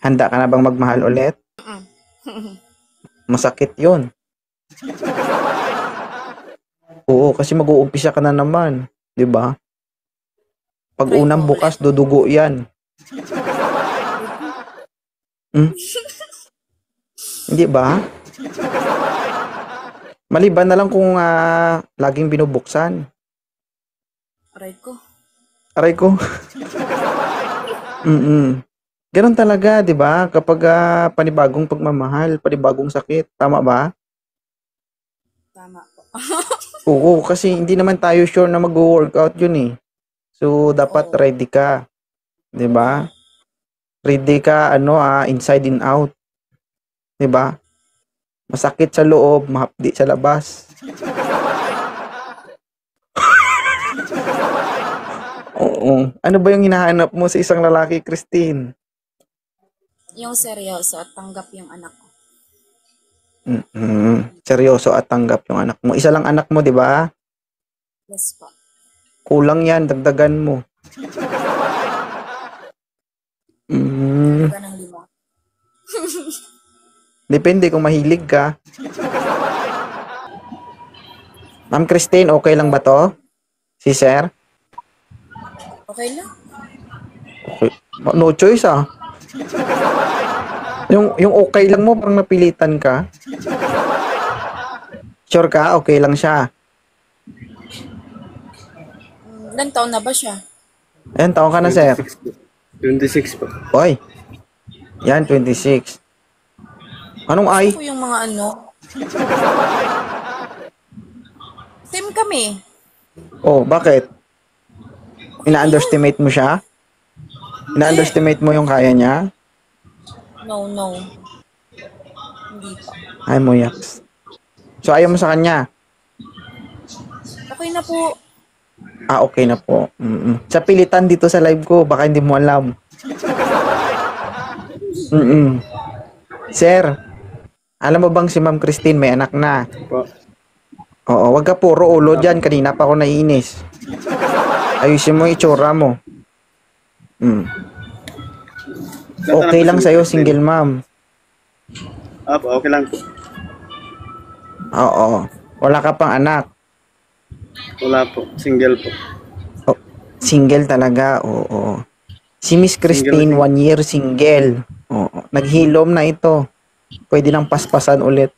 Handa ka na bang magmahal ulit? Masakit yun. Oo, kasi mag-uumpisa ka na naman. 'Di ba? Pag Try unang ko bukas, dudugo yan. Hmm? Hindi ba? Maliban na lang kung laging binubuksan. Aray ko. Aray ko. Ganun talaga, 'di ba? Kapag panibagong pagmamahal, panibagong sakit, tama ba? Tama po. Oo, kasi hindi naman tayo sure na mag-workout 'yun eh. So dapat Oo. ready ka, 'di ba? Ready ka inside and out, 'di ba? Masakit sa loob, mahapdi sa labas. Oo. Ano ba yung hinahanap mo sa isang lalaki, Christine? Yung seryoso at tanggap yung anak ko. Seryoso at tanggap yung anak mo. Isa lang anak mo, 'di ba? Yes po. Kulang 'yan, dagdagan mo. Talaga ng 5. Depende kung mahilig ka. Ma'am Christine, okay lang ba 'to? Si Sir? Okay lang. Okay. No choice Yung okay lang mo, parang napilitan ka. Sure ka? Okay lang siya. Ilan taon na ba siya? Ayan, taon ka na, Sir. 26 po. Oy, yan, 26. Anong ay? Gusto ko yung mga Same kami. Oh, bakit? Ina-underestimate mo siya? Ina-underestimate mo yung kaya niya? No. Hindi pa. Ay mo, yaks. So, ayaw mo sa kanya? Okay na po. Okay na po. Sa pilitan dito sa live ko, baka hindi mo alam. Sir, alam mo bang si Ma'am Christine may anak na? Po. Oo, wag ka puro ulo dyan. Kanina pa ako naiinis. Ayusin mo yung itsura mo. Okay lang sa'yo, single mom. Opo, okay lang po. Oo. Wala ka pang anak. Wala po. Single po. Oh, single talaga, oo. Si Miss Christine, 1 year single. Oo. Naghilom na ito. Pwede nang paspasan ulit.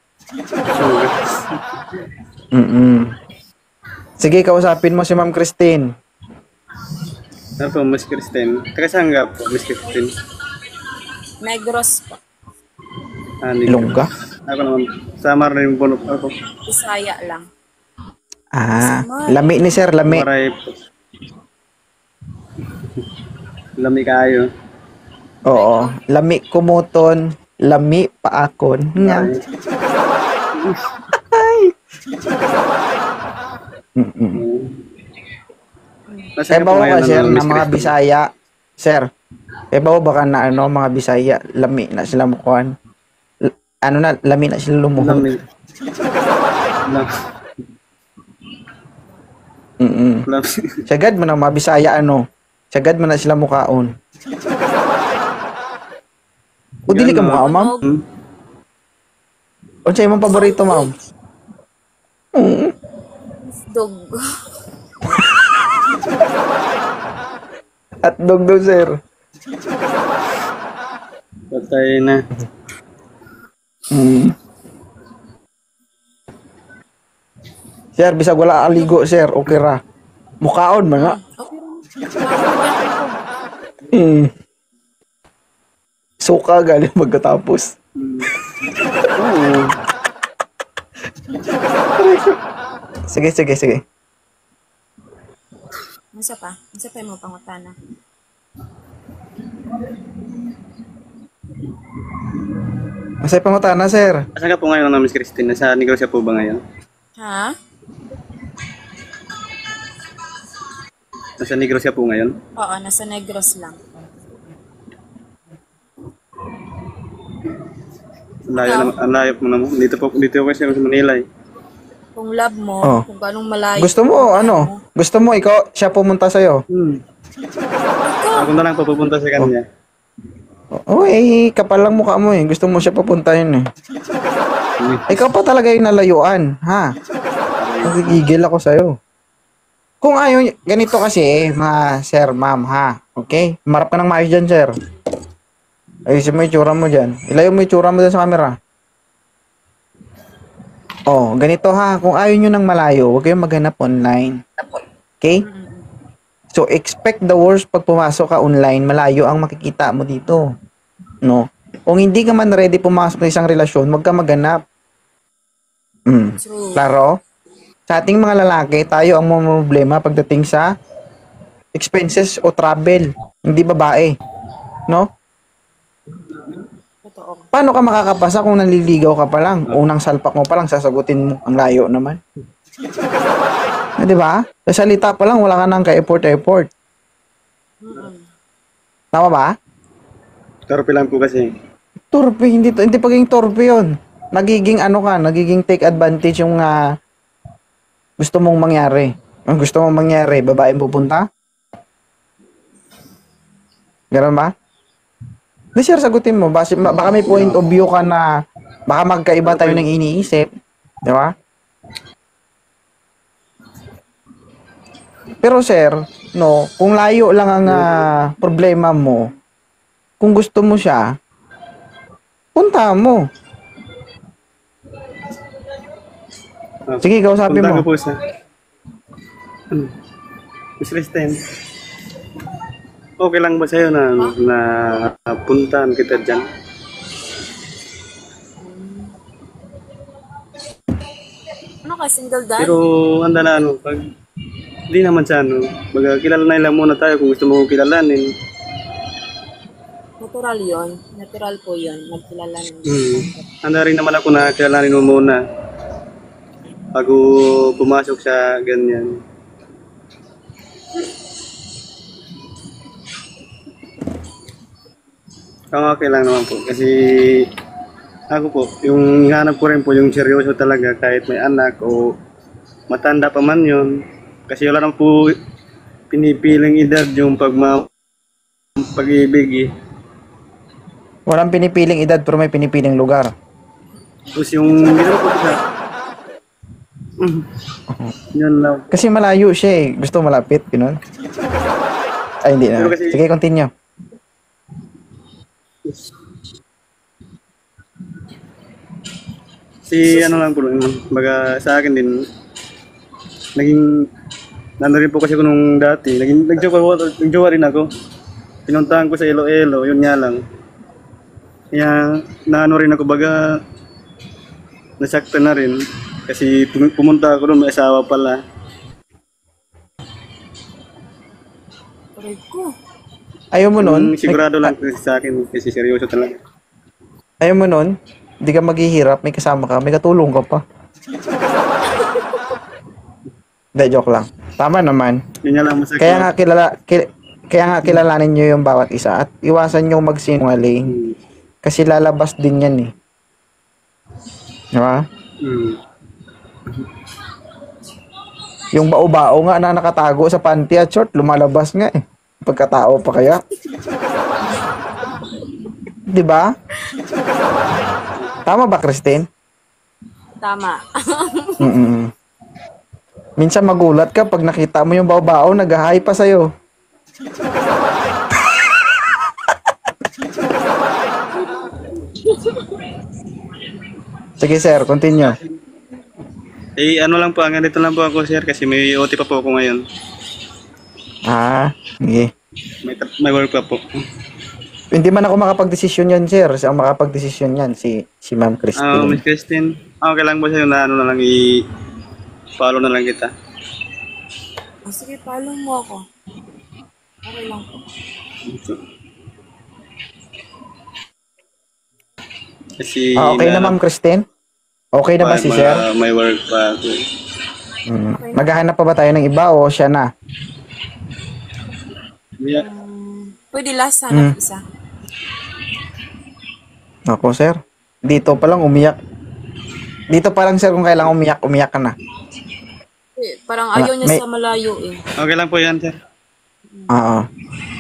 Sige, kausapin mo si Ma'am Christine. Ano po, Miss Christine? Taga saan nga po, Miss Christine? Negros po. Ilongga? Ako naman, Samar na yung bunot ako. Bisaya lang. Lami ni Sir, lami. Maray po. Lami kayo. Oo. Lami kumuton, lami paakon. Nga. Ay. Nasa Bawa ka, Sir, Miss na mga Christine? Bisaya. Sir, bawa baka na mga Bisaya, lami na sila mukuhan. Lami na sila lumuhod. Lami. Lami. Sagad mo na mga Bisaya, sagad mo na sila mukhaon. O, dili ka mukha, ma'am? O, sa'yo mong paborito, ma'am? Dog. At dog daw, Sir. Patay na. Sir, bisag wala aligo, Sir. Okay ra. Mukhaon man nga. Suka galing magkatapos. Sige. Isa pa yung mga pangutana. Masay pangutana, Sir. Asan ka po ngayon na Miss Christine? Nasa negosyo po ba ngayon? Ha? Nasa negosyo po ngayon? Oo, nasa Negros lang. Ang layo mo naman. Dito ako sa Manila eh. Kung love mo, kung ganong malayo. Gusto mo, Gusto mo, ikaw, siya pumunta sa'yo? Ako na lang papupunta sa kanya. Oo, eh, kapal lang mukha mo eh. Gusto mo siya papuntahin eh. Ikaw pa talaga yung nalayuan, ha? Nagigigil ako sa'yo. Kung ayaw, ganito kasi, mga sir, ma'am, ha? Okay? Marap ka ng maayos dyan, sir. Ayusin mo yung tsura mo dyan. Ilayo mo yung tsura mo dyan sa camera. Oh, ganito ha. Kung ayaw nyo ng malayo, huwag kayong maghanap online. Okay? So, expect the worst pag pumasok ka online, malayo ang makikita mo dito. No? Kung hindi ka man ready pumasok sa isang relasyon, huwag ka maghanap. True. Klaro? Sa ating mga lalaki, tayo ang mga problema pagdating sa expenses o travel. Hindi babae. No? Totoo. Paano ka makakapasa kung naliligaw ka pa lang? Unang salpak mo pa lang, sasagutin mo. Ang layo naman. Di ba? Sa salita pa lang, wala ka nang ka-effort-effort. Tama ba? Torpe lang po kasi. Torpe, hindi pagiging torpe yun. Nagiging ano ka, nagiging take advantage yung gusto mong mangyari. Ang gusto mong mangyari, babaeng pupunta? Ganun ba? Di sir, sagutin mo. Baka may point of view ka na baka magkaiba tayo ng iniisip. Di ba? Pero sir, no, kung layo lang ang problema mo, kung gusto mo siya, punta mo. Sige, kausapin Punta mo. ko po sa... Miss Kristen, okay lang ba sa'yo na puntahan kita dyan? Ano ka, single dad? Pero anda na pag di naman sa baga kilala na lang muna tayo kung gusto mo kong kilalanin. Natural yon. Natural po yon. Magkilala ng Anda rin naman ako na kilalanin mo muna bago pumasok sa ganyan. Okay lang naman po kasi ako po, yung hanap ko rin po yung seryoso talaga kahit may anak o matanda pa man yun. Kasi wala naman po pinipiling edad yung pag-ibig eh. Walang pinipiling edad pero may pinipiling lugar. Tapos yung ginawa po sa... Yun lang. Kasi malayo siya eh. Gusto malapit, gano'n. Ay, hindi na. Pero kasi- Sige, continue. Si ano lang po, baga sa akin din, naging, rin po kasi ako nung dati, nagjowa rin ako. Pinuntahan ko sa Iloilo, yun nga lang. Kaya naano rin ako, baga, nasakta na rin. Kasi pumunta ako doon, may asawa pala. Correct ko. Ayaw mo nun? Sigurado lang kasi sa akin, kasi seryoso talaga. Ayaw mo nun? Hindi ka maghihirap, may kasama ka, may katulong ka pa. Hindi, joke lang. Tama naman. Yun nga lang masakit. Kaya nga kilalanin nyo yung bawat isa at iwasan nyo magsinungaling. Kasi lalabas din yan eh. Diba? Yung bao-bao nga na nakatago sa panty at short, lumalabas nga eh. Pagkatao pa kaya. Diba? Tama ba, Christine? Tama. Mm-mm. Minsan magulat ka pag nakita mo yung bao-bao, nag-hi pa sa'yo. Sige sir, continue. Eh, ano lang po, ganito lang po ako, sir, kasi may OT pa po ako ngayon. Sige. May work pa po. Hindi man ako makapag-desisyon yan, sir. Ang makapag-desisyon yan, si Ma'am Miss Christine. Christine, okay lang ba sa'yo na ano na lang follow na lang kita? Sige, follow mo ako. Okay lang po. Kasi Okay na, Ma'am Christine? Okay na ba si sir? May work pa ako. Maghahanap pa ba tayo ng iba o siya na? Yeah. Pwede last sana isa. Ako, sir. Dito pa lang umiyak. Dito pa lang, sir, kung kailangan umiyak ka na. Parang ayaw niya may- sa malayo eh. Okay lang po yan, sir. Oo.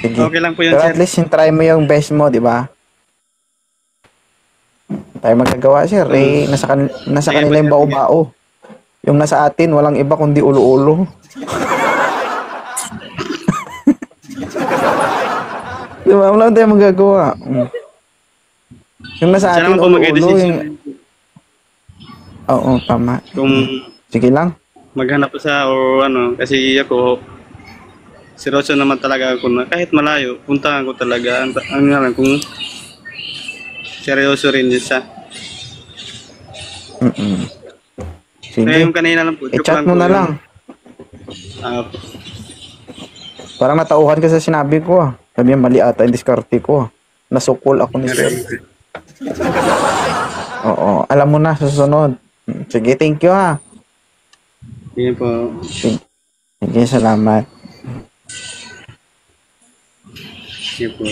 Sige. Okay lang po yan, Pero sir. at least try mo yung best mo, di ba? Tayo magagawa, sir. Eh, nasa kanila yung bao-bao. Yung nasa atin, walang iba kundi ulo-ulo. Diba? Wala tayong magagawa. Yung nasa Siya atin, naman po ulo-ulo. mag-decision. Oo, tama. Kung Sige lang. maghanap pa siya o ano, kasi ako, seryoso naman talaga ako na kahit malayo, puntahan ko talaga. Ang nga lang, kung seryoso rin siya. Mm-mm. Kaya yung Sige. kanina lang po, joke I-chat mo po na yun. lang. Ah, Parang natauhan ka sa sinabi ko ah. Sabi niya, mali ata yung diskarte ko ah. Nasukol ako ni sir. Oo, alam mo na, susunod. Sige, thank you ha. Sige po. Sige, salamat. Sige po.